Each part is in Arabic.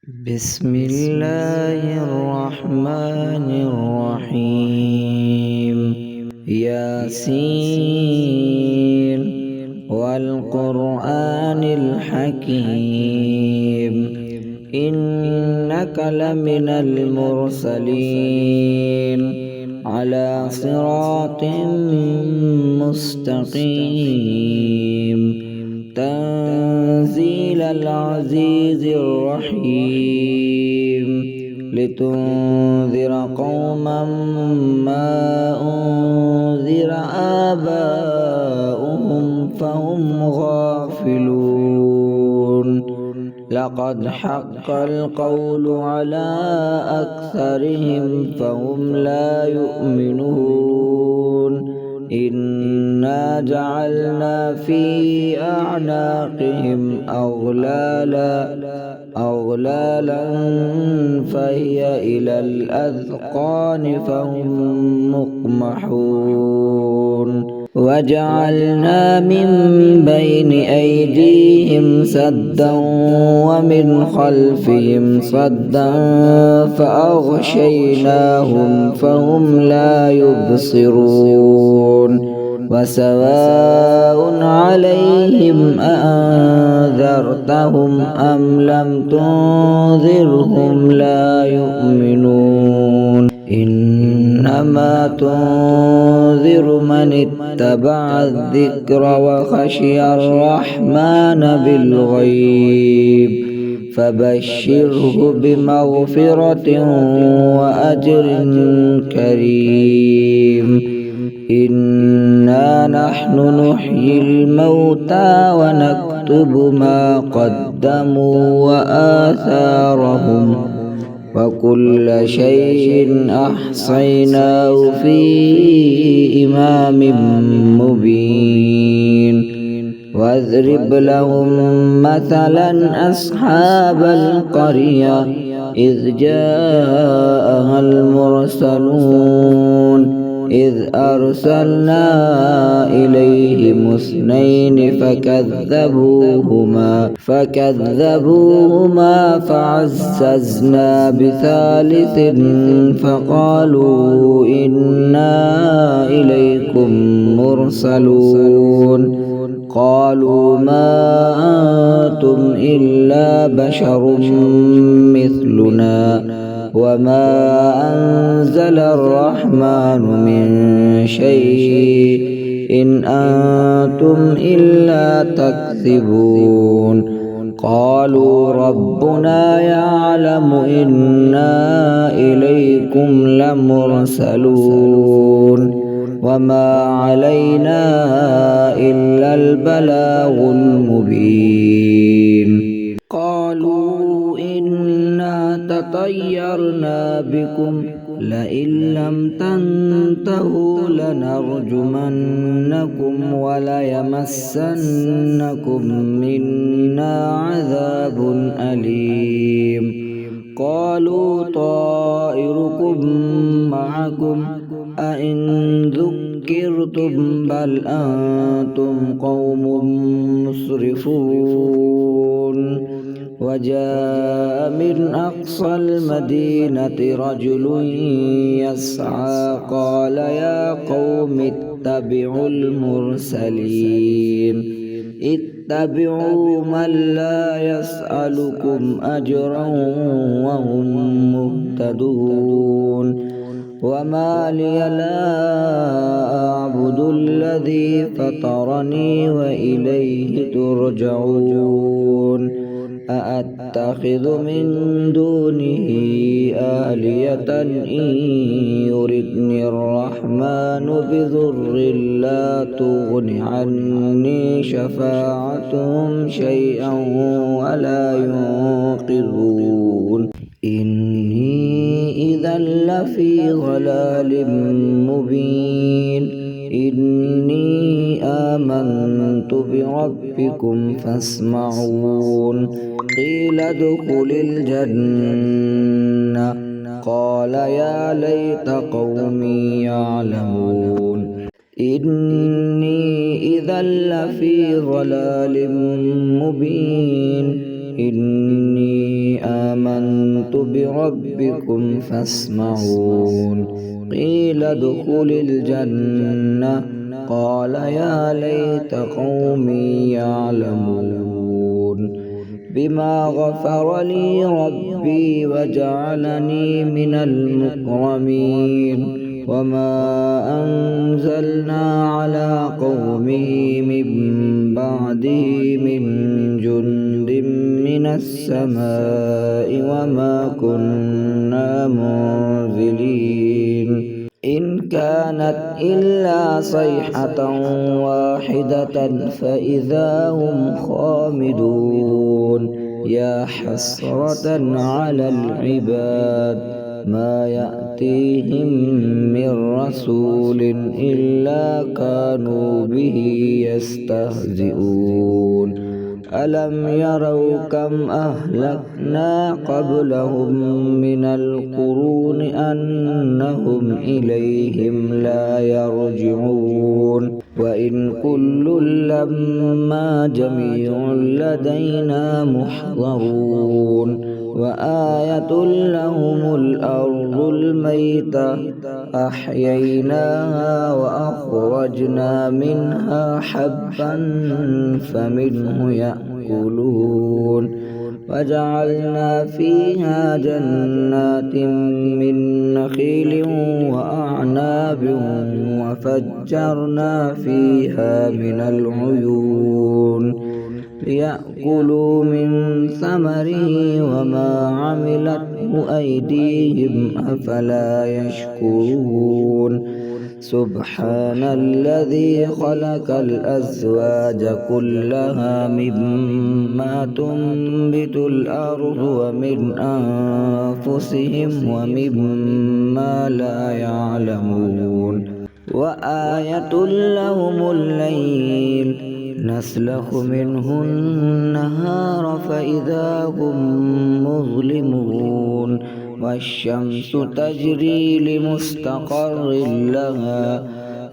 بسم الله الرحمن الرحيم. ياسين والقرآن الحكيم إنك لمن المرسلين على صراط مستقيم تنزيل العزيز الرحيم لتنذر قوما ما أنذر آباؤهم فهم غافلون لقد حق القول على أكثرهم فهم لا يؤمنون إنا جعلنا في أعناقهم أغلالا فهي إلى الأذقان فهم مقمحون وجعلنا من بين أيديهم سدا ومن خلفهم صدا فأغشيناهم فهم لا يبصرون وسواء عليهم أأنذرتهم أم لم تنذرهم لا يؤمنون إنما تنذر من اتبع الذكر وخشي الرحمن بالغيب فبشره بمغفرة وأجر كريم إنا نحن نحيي الموتى ونكتب ما قدموا وآثارهم وكل شيء أحصيناه في إمام مبين واضرب لهم مثلا أصحاب القرية إذ جاءها المرسلون إذ أرسلنا إليهم اثنين فكذبوهما فعززنا بثالث فقالوا إنا إليكم مرسلون قالوا ما أنتم إلا بشر مثلنا وما أنزل الرحمن من شيء إن أنتم إلا تكذبون قالوا ربنا يعلم إنا إليكم لمرسلون وما علينا إلا البلاغ المبين قالوا إنا تطيرنا بكم لئن لم تنتهوا لنرجمنكم وليمسنكم منا عذاب أليم قالوا طائركم معكم أئن ذكرتم بل أنتم قوم مسرفون وجاء من أقصى المدينة رجل يسعى قال يا قوم اتبعوا المرسلين اتبعوا من لا يسألكم أجرا وهم مهتدون وما لي لا أعبد الذي فطرني وإليه ترجعون أأتخذ من دونه آلية إن يردني الرحمن بضر لا تغن عني شفاعتهم شيئا ولا ينقذون إني إذا لفي ضلال مبين إني آمنت بربكم فاسمعون قيل ادخل الجنة قال يا ليت قومي يعلمون إني إذا لفي ضلال مبين إني آمنت بربكم فاسمعون قيل ادخل الجنة قال يا ليت قومي يعلمون بما غفر لي ربي وجعلني من المكرمين وما أنزلنا على قومه من بعده من جند من السماء وما كنا منزلين إن كانت إلا صيحة واحدة فإذا هم خامدون يا حسرة على العباد ما يأتيهم من رسول إلا كانوا به يستهزئون ألم يروا كم أهلكنا قبلهم من القرون أنهم إليهم لا يرجعون وإن كل لما جميع لدينا محضرون وآية لهم الأرض الميتة أحييناها وأخرجنا منها حبا فمنه يأكلون وجعلنا فيها جنات من نخيل وأعناب وفجرنا فيها من العيون ليأكلوا من ثمره وما عملته أيديهم أفلا يشكرون سبحان الذي خلق الأزواج كلها مما تنبت الأرض ومن أنفسهم ومما لا يعلمون وآية لهم الليل نسلخ منه النهار فإذا هم مظلمون والشمس تجري لمستقر لها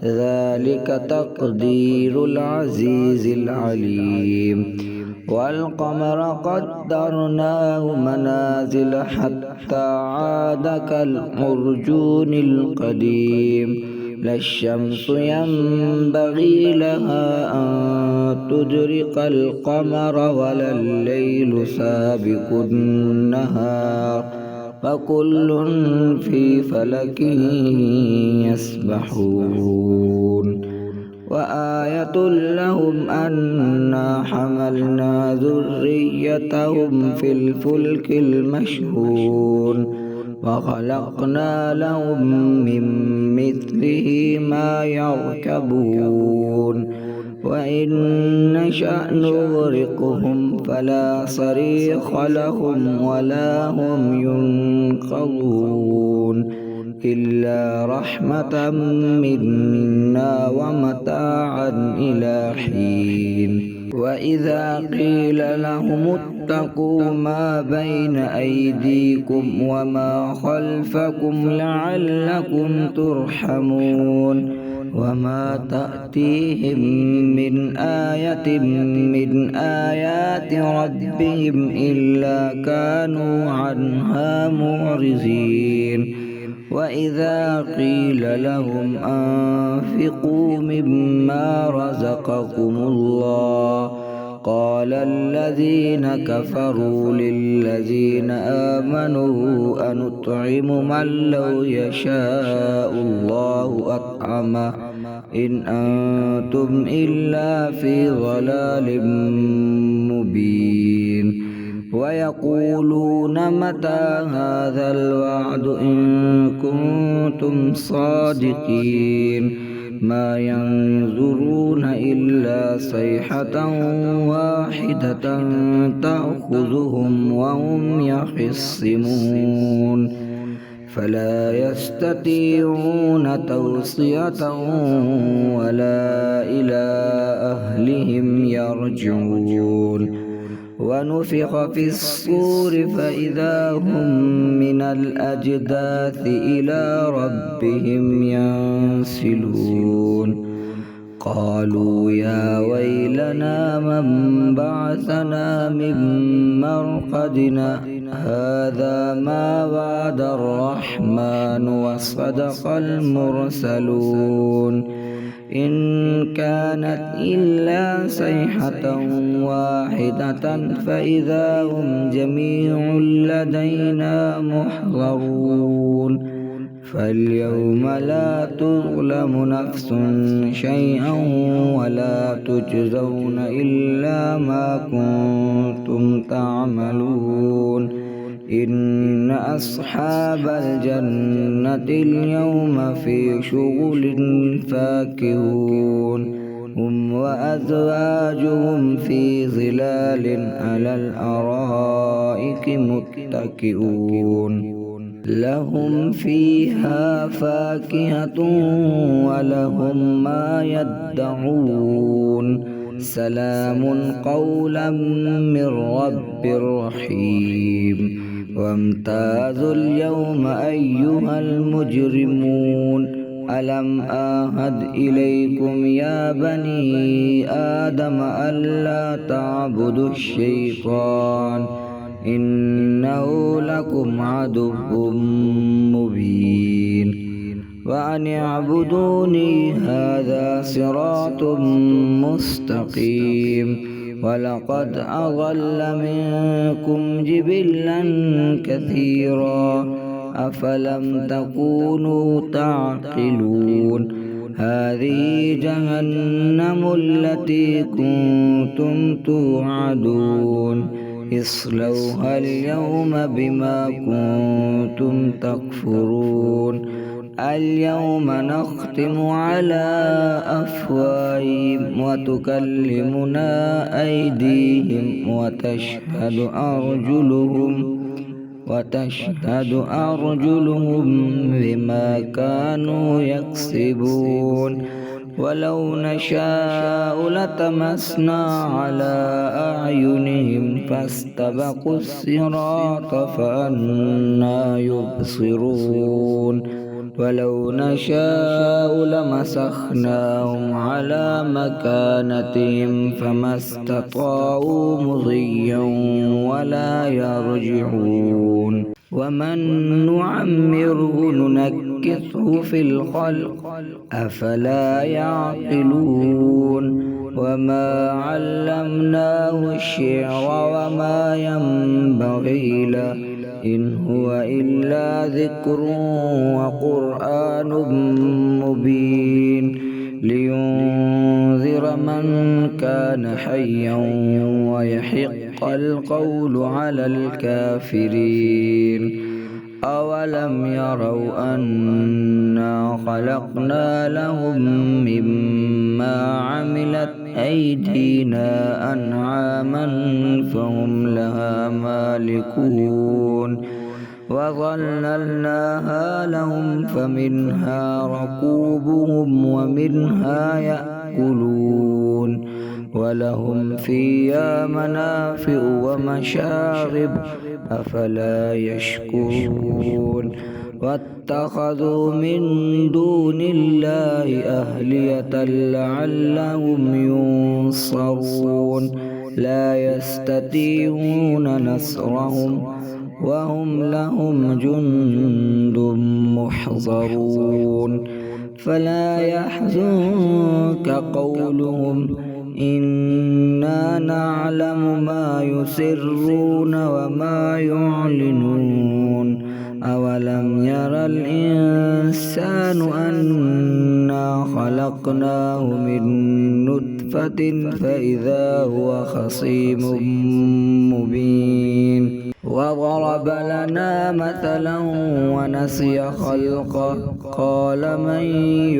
ذلك تقدير العزيز العليم والقمر قدرناه منازل حتى عاد كالعرجون القديم لا الشمس ينبغي لها أن تدرك القمر ولا الليل سابق النهار فكل في فلك يسبحون وآية لهم أنا حملنا ذريتهم في الفلك المشحون وخلقنا لهم من مثله ما يركبون وإن نشأ نغرقهم فلا صريخ لهم ولا هم ينقذون إلا رحمة منا ومتاعا إلى حين وإذا قيل لهم اتقوا ما بين أيديكم وما خلفكم لعلكم ترحمون وما تأتيهم من آية من آيات ربهم إلا كانوا عنها معرضين وإذا قيل لهم أنفقوا مما رزقكم الله قال الذين كفروا للذين آمنوا أنطعم من لو يشاء الله أطعمه إن أنتم إلا في ضلال مبين ويقولون متى هذا الوعد إن كنتم صادقين ما ينظرون إلا صيحة واحدة تأخذهم وهم يخصمون فلا يستطيعون توصية ولا إلى أهلهم يرجعون ونفخ في الصور فإذا هم من الأجداث إلى ربهم ينسلون قالوا يا ويلنا من بعثنا من مرقدنا هذا ما وعد الرحمن وصدق المرسلون إن كانت إلا صيحة واحدة فإذا هم جميع لدينا محضرون فاليوم لا تظلم نفس شيئا ولا تجزون إلا ما كنتم تعملون إن أصحاب الجنة اليوم في شغل فاكهون هم وأزواجهم في ظلال على الأرائك متكئون لهم فيها فاكهة ولهم ما يدعون سلام قولا من رب رحيم وامتازوا اليوم أيها المجرمون ألم أعهد إليكم يا بني آدم ألا تعبدوا الشيطان إنه لكم عدو مبين وأن اعبدوني هذا صراط مستقيم ولقد أضل منكم جبلا كثيرا أفلم تكونوا تعقلون هذه جهنم التي كنتم توعدون اصلوها اليوم بما كنتم تكفرون اليوم نختم على أفواههم وتكلمنا أيديهم وتشهد أرجلهم بما كانوا يكسبون ولو نشاء لطمسنا على أعينهم فاستبقوا الصراط فأنى يبصرون ولو نشاء لمسخناهم على مكانتهم فما استطاعوا مضيا ولا يرجعون ومن نعمره ننكثه في الخلق أفلا يعقلون وما علمناه الشعر وما ينبغي له إن هو إلا ذكر وقرآن مبين لينذر من كان حيا ويحق القول على الكافرين أولم يروا أنا خلقنا لهم مما عملت أيدينا أنعاما فهم لها مالكون وظللناها لهم فمنها ركوبهم ومنها يأكلون ولهم فيها منافع ومشارب أفلا يشكرون واتخذوا من دون الله أهلية لعلهم ينصرون لا يستطيعون نصرهم وهم لهم جند محضرون فلا يحزنك قولهم إنا نعلم ما يسرون وما يعلنون أولم ير الإنسان أنا خلقناه من نطفة فإذا هو خصيم مبين وضرب لنا مثلا ونسي خلقه قال من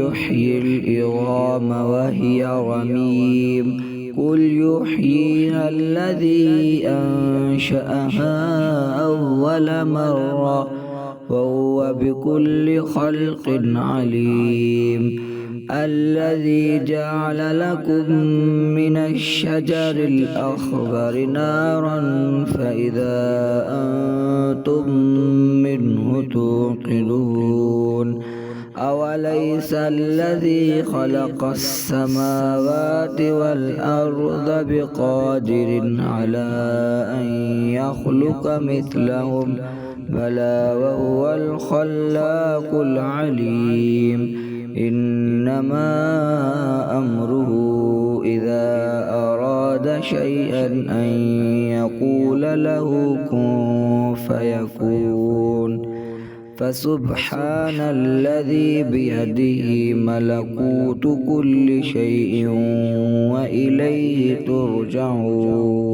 يحيي العظام وهي رميم قل يحييها الذي أنشأها أول مرة وهو بكل خلق عليم الذي جعل لكم من الشجر الأخضر نارا فإذا أنتم منه توقدون أوليس أليس الذي خلق السماوات والأرض بقادر على أن يخلق مثلهم بلى وهو الخلاق العليم إنما أمره إذا أراد شيئا أن يقول له كن فيكون فسبحان الذي بيده ملكوت كل شيء وإليه ترجعون.